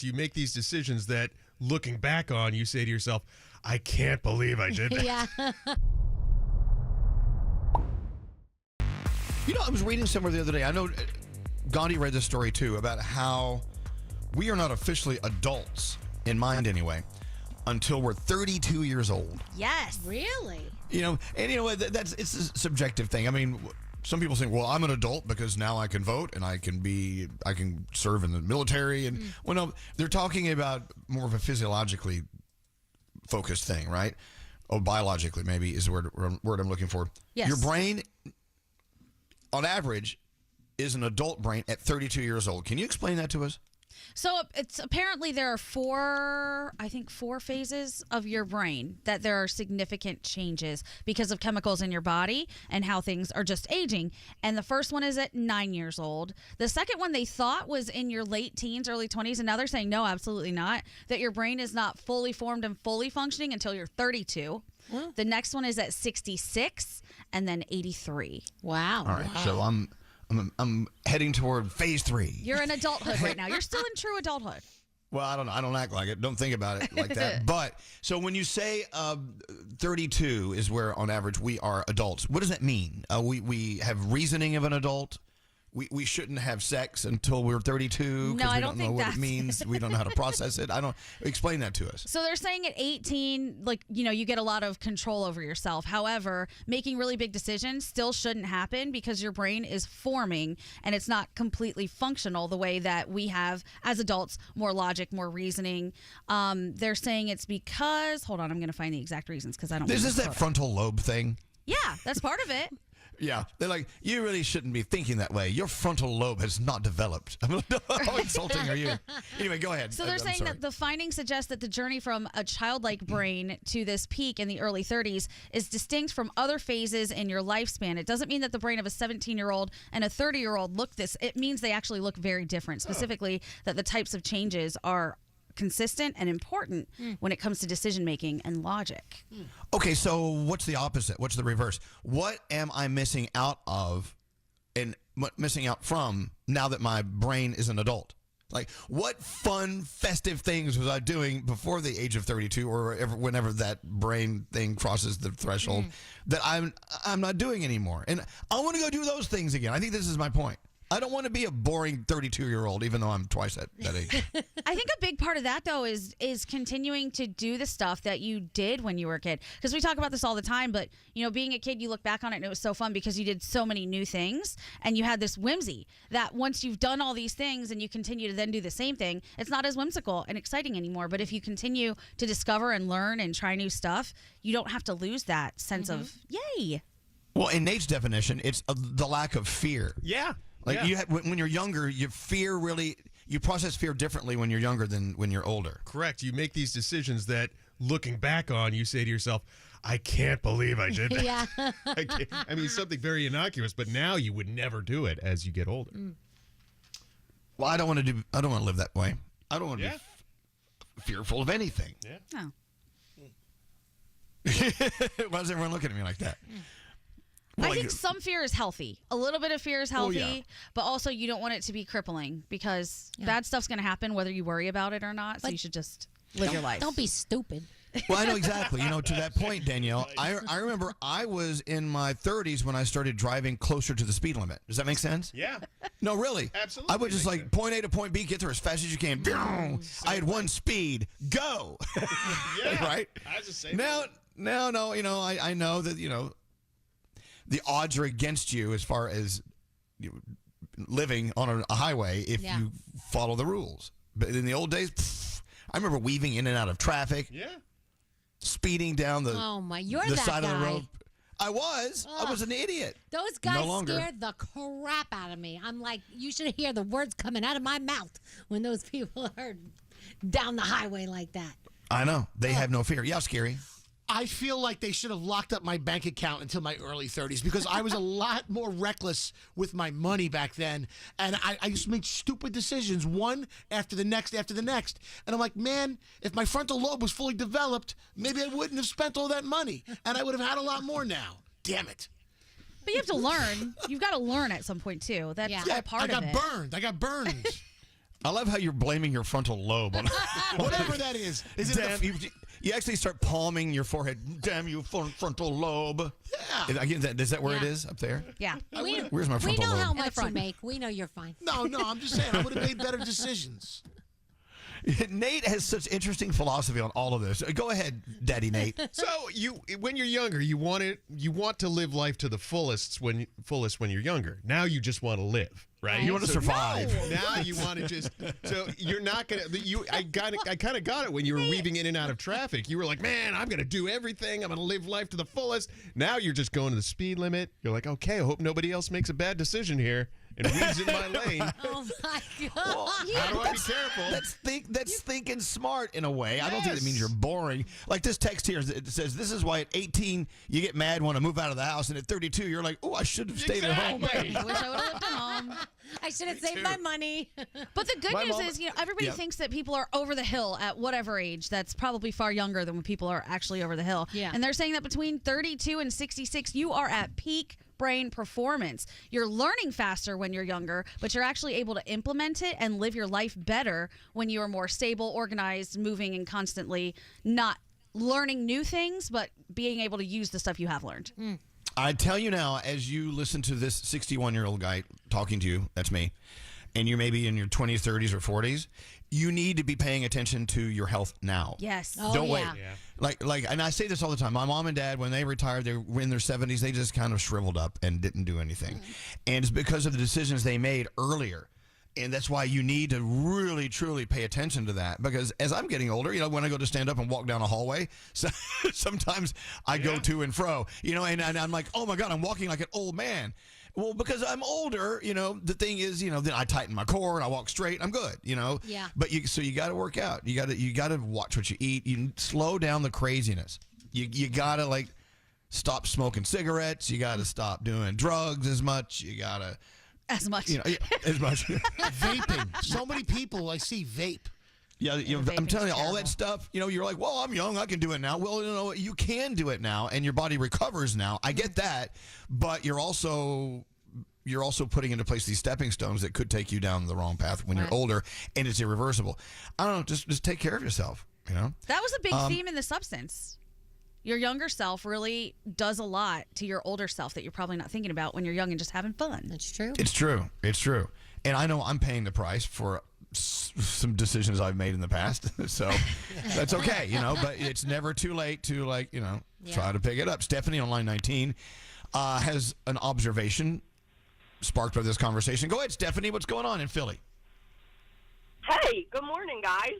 You make these decisions that, looking back on, you say to yourself, I can't believe I did that. Yeah. I was reading somewhere the other day. I know Gandhi read this story too about how we are not officially adults, in mind anyway, until we're 32 years old. Yes. Really? That's it's a subjective thing. I mean, some people think, well, I'm an adult because now I can vote and I can serve in the military. And well, no, they're talking about more of a physiologically focused thing, right? Oh, biologically, maybe is the word I'm looking for. Yes. Your brain, on average, is an adult brain at 32 years old. Can you explain that to us? So it's apparently there are four phases of your brain that there are significant changes because of chemicals in your body and how things are just aging. And the first one is at 9 years old. The second one they thought was in your late teens, early 20s. And now they're saying, no, absolutely not. That your brain is not fully formed and fully functioning until you're 32. The next one is at 66 and then 83. Wow. All right. Wow. So I'm heading toward phase 3. You're in adulthood right now. You're still in true adulthood. Well, I don't know. I don't act like it. Don't think about it like that. But so when you say 32 is where, on average, we are adults, what does that mean? We have reasoning of an adult. We shouldn't have sex until we're 32 because we don't know what it means. We don't know how to process it. Explain that to us. So they're saying at 18, you get a lot of control over yourself. However, making really big decisions still shouldn't happen because your brain is forming and it's not completely functional the way that we have as adults, more logic, more reasoning. They're saying it's because, hold on, I'm going to find the exact reasons because I don't. Is this that frontal lobe thing? Yeah, that's part of it. Yeah, they're like, you really shouldn't be thinking that way. Your frontal lobe has not developed. How insulting are you? Anyway, go ahead. So they're saying that the findings suggest that the journey from a childlike brain to this peak in the early 30s is distinct from other phases in your lifespan. It doesn't mean that the brain of a 17-year-old and a 30-year-old look this. It means they actually look very different, specifically that the types of changes are consistent and important when it comes to decision making and logic. Okay, so what's the opposite? What's the reverse? What am I missing out of and missing out from now that my brain is an adult? Like, what fun, festive things was I doing before the age of 32 or whenever that brain thing crosses the threshold that I'm not doing anymore? And I want to go do those things again. I think this is my point. I don't want to be a boring 32-year-old, even though I'm twice that age. I think a big part of that, though, is continuing to do the stuff that you did when you were a kid. Because we talk about this all the time, but, being a kid, you look back on it and it was so fun because you did so many new things and you had this whimsy that once you've done all these things and you continue to then do the same thing, it's not as whimsical and exciting anymore. But if you continue to discover and learn and try new stuff, you don't have to lose that sense of, yay. Well, in Nate's definition, it's the lack of fear. Yeah. When you're younger, you process fear differently when you're younger than when you're older. Correct. You make these decisions that, looking back on, you say to yourself, I can't believe I did that. Yeah. I mean, something very innocuous, but now you would never do it as you get older. Well, I don't want to live that way. I don't want to be fearful of anything. Yeah. No. Why is everyone looking at me like that? I think some fear is healthy. A little bit of fear is healthy, yeah. but also you don't want it to be crippling because bad stuff's going to happen whether you worry about it or not. So you should just live your life. Don't be stupid. Well, I know exactly. To that point, Danielle, I remember I was in my 30s when I started driving closer to the speed limit. Does that make sense? Yeah. No, really. Absolutely. I was just like, point A to point B, get there as fast as you can. I had one speed. Go. Yeah. Right? I was just saying. No, I know that, the odds are against you as far as living on a highway if you follow the rules. But in the old days, I remember weaving in and out of traffic. Yeah. Speeding down the side of the road. I was an idiot. Those guys scared the crap out of me. I'm like, you should hear the words coming out of my mouth when those people are down the highway like that. I know. They have no fear. Yeah, scary. I feel like they should have locked up my bank account until my early 30s because I was a lot more reckless with my money back then. And I used to make stupid decisions, one after the next. And I'm like, man, if my frontal lobe was fully developed, maybe I wouldn't have spent all that money. And I would have had a lot more now. Damn it. But you have to learn. You've got to learn at some point, too. That's all part of it. I got burned. I love how you're blaming your frontal lobe on Whatever that is. Is it Damn, you actually start palming your forehead. Damn you, frontal lobe. Yeah. Is that where it is up there? Yeah. Where's my frontal We know lobe? how In the much you front. make. We know you're fine. No, I'm just saying I would have made better decisions. Nate has such interesting philosophy on all of this. Go ahead, Daddy Nate. So when you're younger, you want to live life to the fullest when you're younger. Now you just want to live, right? You want to survive. Now you want to just so you're not gonna. I kind of got it when you were weaving in and out of traffic. You were like, man, I'm gonna do everything. I'm gonna live life to the fullest. Now you're just going to the speed limit. You're like, okay, I hope nobody else makes a bad decision here and weaves in my lane. Oh my God. How do I be careful? That's thinking smart in a way. I don't think that Yes. means you're boring. Like this text here, it says, this is why at 18 you get mad when I move out of the house, and at 32 you're like, oh, I should have stayed at home. Exactly. I wish I would have lived at home. I should have saved my money. But the good My news mom- is, everybody Yeah. thinks that people are over the hill at whatever age. That's probably far younger than when people are actually over the hill. Yeah. And they're saying that between 32 and 66, you are at peak brain performance. You're learning faster when you're younger, but you're actually able to implement it and live your life better when you are more stable, organized, moving, and constantly not learning new things, but being able to use the stuff you have learned. I tell you now, as you listen to this 61-year-old guy talking to you, that's me, and you're maybe in your 20s, 30s, or 40s, you need to be paying attention to your health now. Yes. Oh, Don't yeah. wait. Like, and I say this all the time. My mom and dad, when they retired, they were in their 70s. They just kind of shriveled up and didn't do anything, and it's because of the decisions they made earlier. And that's why you need to really, truly pay attention to that. Because as I'm getting older, when I go to stand up and walk down a hallway, so sometimes I go to and fro, and I'm like, oh my God, I'm walking like an old man. Well, because I'm older, the thing is, then I tighten my core and I walk straight. I'm good, Yeah. But you got to work out. You got to watch what you eat. You slow down the craziness. You got to stop smoking cigarettes. You got to stop doing drugs as much. You got to. As much. As much. Vaping. So many people I see vape. Yeah, I'm vaping's telling you, all terrible. that stuff, you're like, well, I'm young, I can do it now. Well, you can do it now, and your body recovers now. I get that, but you're also putting into place these stepping stones that could take you down the wrong path when you're older, and it's irreversible. I don't know, just take care of yourself, That was a big theme in The Substance. Your younger self really does a lot to your older self that you're probably not thinking about when you're young and just having fun. That's true. It's true. And I know I'm paying the price for some decisions I've made in the past, so that's okay, but it's never too late to try to pick it up. Stephanie on line 19 has an observation sparked by this conversation. Go ahead, Stephanie. What's going on in Philly? Hey, good morning, guys.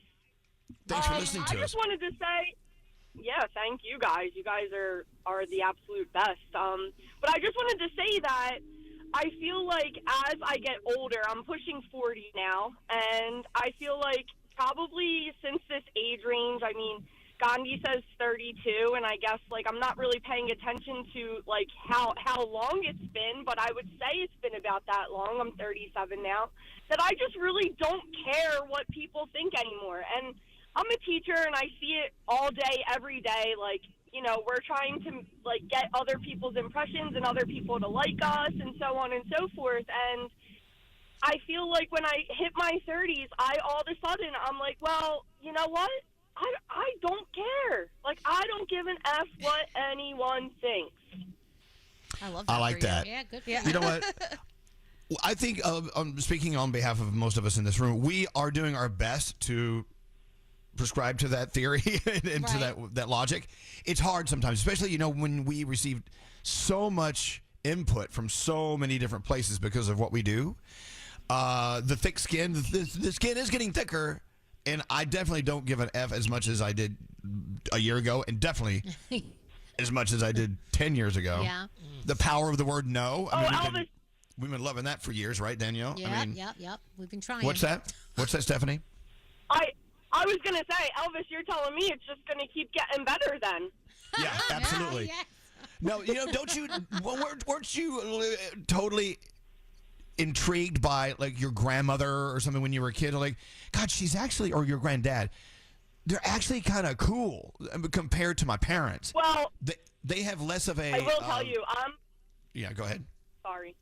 Thanks for listening to I us. just wanted to say, yeah, thank you guys. You guys are the absolute best. But I just wanted to say that I feel like as I get older, I'm pushing 40 now, and I feel like probably since this age range, I mean, Gandhi says 32, and I guess I'm not really paying attention to how long it's been, but I would say it's been about that long. I'm 37 now. That I just really don't care what people think anymore. And I'm a teacher, and I see it all day, every day. We're trying to get other people's impressions and other people to like us, and so on and so forth. And I feel like when I hit my 30s, all of a sudden I'm like, well, you know what? I don't care. I don't give an F what anyone thinks. I love that. I like for you. that. Yeah, good. You know what? I think, speaking on behalf of most of us in this room, we are doing our best to prescribe to that theory and to that logic. It's hard sometimes, especially when we receive so much input from so many different places because of what we do. The thick skin, the skin is getting thicker, and I definitely don't give an F as much as I did a year ago, and definitely as much as I did 10 years ago. Yeah. The power of the word no. Elvis. We've been loving that for years, right, Danielle? Yeah, yep. We've been trying. What's that? What's that, Stephanie? I was going to say, Elvis, you're telling me it's just going to keep getting better then. Yeah, absolutely. Yes. No, don't you? Weren't you totally intrigued by your grandmother or something when you were a kid? God, she's actually, or your granddad, they're actually kind of cool compared to my parents. Well, They have less of a. I will tell you, Yeah, go ahead. sorry.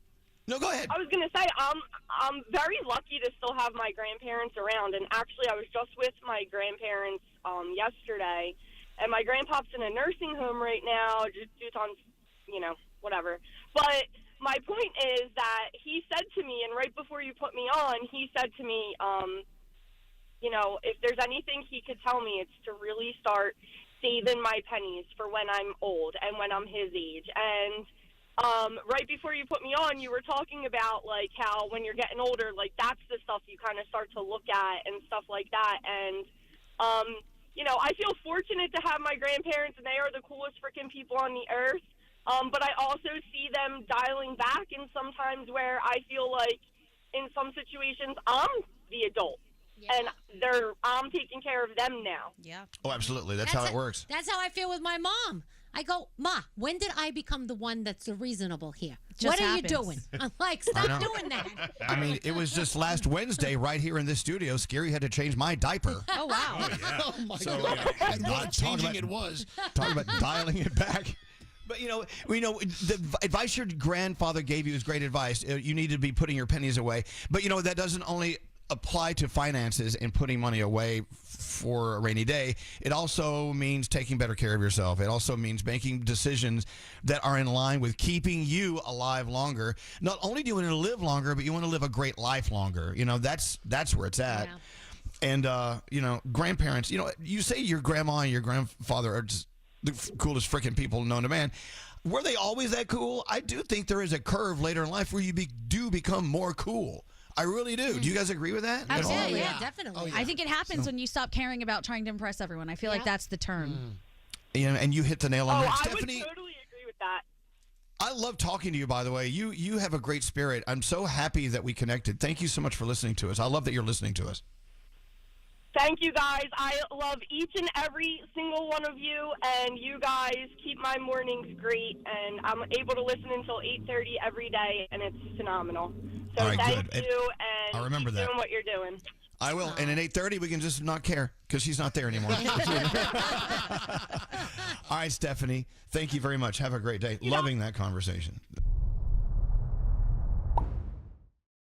No, go ahead. I was gonna say I'm very lucky to still have my grandparents around, and actually I was just with my grandparents yesterday, and my grandpa's in a nursing home right now, just on whatever. But my point is that he said to me, and right before you put me on, he said to me, if there's anything he could tell me, it's to really start saving my pennies for when I'm old and when I'm his age. And right before you put me on, you were talking about, like, how when you're getting older, like, that's the stuff you kind of start to look at and stuff like that. And, I feel fortunate to have my grandparents, and they are the coolest freaking people on the earth. But I also see them dialing back, and sometimes where I feel like in some situations I'm the adult. Yeah. And I'm taking care of them now. Yeah. Oh, absolutely. That's how it works. That's how I feel with my mom. I go, Ma, when did I become the one that's the reasonable here? What are you doing? I'm like, stop doing that. I mean, it was just last Wednesday right here in this studio. Scary had to change my diaper. Oh, wow. Oh, my God. And what changing it was. Talking about dialing it back. But, the advice your grandfather gave you is great advice. You need to be putting your pennies away. But, that doesn't only apply to finances and putting money away for a rainy day. It also means taking better care of yourself. It also means making decisions that are in line with keeping you alive longer. Not only do you want to live longer, but you want to live a great life longer. That's where it's at. Yeah. And, grandparents, you say your grandma and your grandfather are just the coolest freaking people known to man. Were they always that cool? I do think there is a curve later in life where you do become more cool. I really do. Do you guys agree with that? Absolutely. Yeah, definitely. Oh, yeah. I think it happens when you stop caring about trying to impress everyone. I feel like that's the turn. And you hit the nail on the head. I Stephanie, would totally agree with that. I love talking to you, by the way. You have a great spirit. I'm so happy that we connected. Thank you so much for listening to us. I love that you're listening to us. Thank you, guys. I love each and every single one of you, and you guys keep my mornings great, and I'm able to listen until 8:30 every day, and it's phenomenal. So All right, thank good. you, and I'll remember keep that. doing what you're doing. I will. And at 8:30, we can just not care because she's not there anymore. All right, Stephanie. Thank you very much. Have a great day. Loving that conversation.